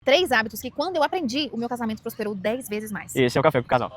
3 hábitos que, quando eu aprendi, o meu casamento prosperou 10 vezes mais. Esse é o café com o casal.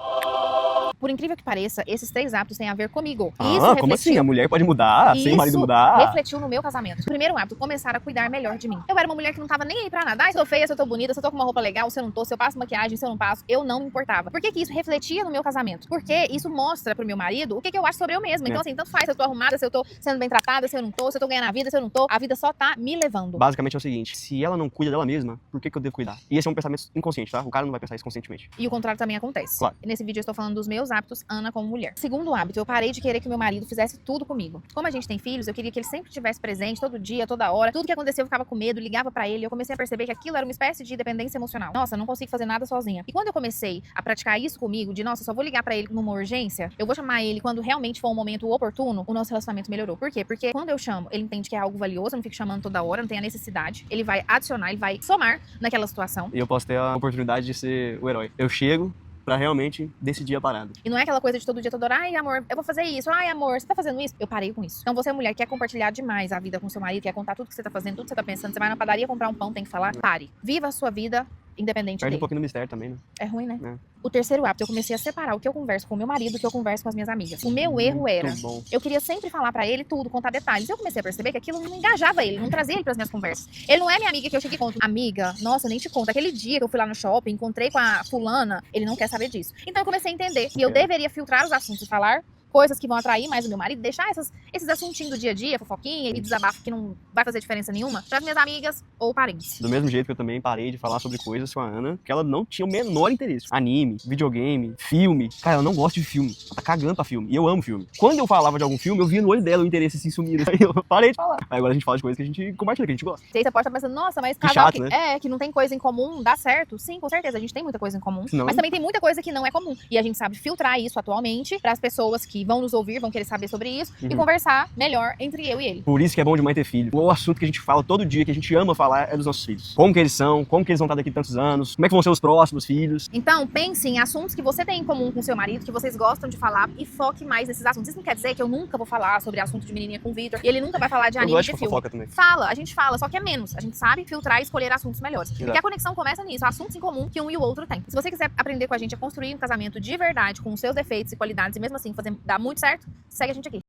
Por incrível que pareça, esses 3 hábitos têm a ver comigo. Ah, Isso como assim? A mulher pode mudar sem o marido mudar? Refletiu no meu casamento. Primeiro hábito, começar a cuidar melhor de mim. Eu era uma mulher que não tava nem aí pra nada. Se eu tô feia, se eu tô bonita, se eu tô com uma roupa legal, se eu não tô, se eu passo maquiagem, se eu não passo, eu não me importava. Por que que isso refletia no meu casamento? Porque isso mostra pro meu marido o que eu acho sobre eu mesma. Então, assim, tanto faz se eu tô arrumada, se eu tô sendo bem tratada, se eu não tô, se eu tô ganhando a vida, se eu não tô. A vida só tá me levando. Basicamente é o seguinte, se ela não cuida dela mesma, por que eu devo cuidar? E esse é um pensamento inconsciente, tá? O cara não vai pensar isso conscientemente. E o contrário também acontece. Claro. Nesse vídeo eu estou falando dos meus hábitos, Ana como mulher. Segundo hábito, eu parei de querer que meu marido fizesse tudo comigo. Como a gente tem filhos, eu queria que ele sempre estivesse presente, todo dia, toda hora. Tudo que acontecia eu ficava com medo, ligava pra ele. Eu comecei a perceber que aquilo era uma espécie de dependência emocional. Nossa, eu não consigo fazer nada sozinha. E quando eu comecei a praticar isso comigo, de nossa, só vou ligar pra ele numa urgência, eu vou chamar ele quando realmente for um momento oportuno, o nosso relacionamento melhorou. Por quê? Porque quando eu chamo, ele entende que é algo valioso, eu não fico chamando toda hora, não tem a necessidade. Ele vai adicionar, ele vai somar naquela situação. E eu posso ter a oportunidade de ser o herói. Eu chego pra realmente decidir a parada. E não é aquela coisa de todo dia, toda hora, ai amor, eu vou fazer isso, ai amor, você tá fazendo isso? Eu parei com isso. Então você é mulher que quer compartilhar demais a vida com seu marido, quer contar tudo que você tá fazendo, tudo que você tá pensando, você vai na padaria comprar um pão, tem que falar, pare. Viva a sua vida independente Perde dele. um pouquinho do mistério também, né? É ruim, né? É. O terceiro hábito, eu comecei a separar o que eu converso com o meu marido do que eu converso com as minhas amigas. O meu erro era, bom. eu queria sempre falar pra ele tudo, contar detalhes. Eu comecei a perceber que aquilo não engajava ele, não trazia ele pras minhas conversas. Ele não é minha amiga que eu cheguei e conto. Amiga, nossa, eu nem te conto. Aquele dia que eu fui lá no shopping, encontrei com a fulana, ele não quer saber disso. Então eu comecei a entender que eu deveria filtrar os assuntos e falar coisas que vão atrair mais o meu marido, deixar esses assuntinhos do dia a dia, fofoquinha e desabafo que não vai fazer diferença nenhuma, para minhas amigas ou parentes. Do mesmo jeito que eu também parei de falar sobre coisas com a Ana, que ela não tinha o menor interesse. Anime, videogame, filme. Cara, ela não gosta de filme. Ela tá cagando pra filme. E eu amo filme. Quando eu falava de algum filme, eu via no olho dela o interesse se sumir. Aí eu parei de falar. Aí agora a gente fala de coisas que a gente compartilha, que a gente gosta. E aí você pode estar pensando, nossa, mas Que casal chato, né? que não tem coisa em comum, dá certo? Sim, com certeza, a gente tem muita coisa em comum. Senão- Mas também tem muita coisa que não é comum. E a gente sabe filtrar isso atualmente para as pessoas que vão nos ouvir, vão querer saber sobre isso e conversar melhor entre eu e ele. Por isso que é bom demais ter filho. O assunto que a gente fala todo dia, que a gente ama falar, é dos nossos filhos. Como que eles são, como que eles vão estar daqui a tantos anos, como é que vão ser os próximos filhos. Então, pense em assuntos que você tem em comum com seu marido, que vocês gostam de falar e foque mais nesses assuntos. Isso não quer dizer que eu nunca vou falar sobre assunto de menininha com o Victor e ele nunca vai falar de Eu anime gosto de de filme. fofoca também. Fala, a gente fala, só que é menos. A gente sabe filtrar e escolher assuntos melhores. Porque a conexão começa nisso, assuntos em comum que um e o outro tem. Se você quiser aprender com a gente a construir um casamento de verdade, com os seus defeitos e qualidades, e mesmo assim dar muito certo, segue a gente aqui.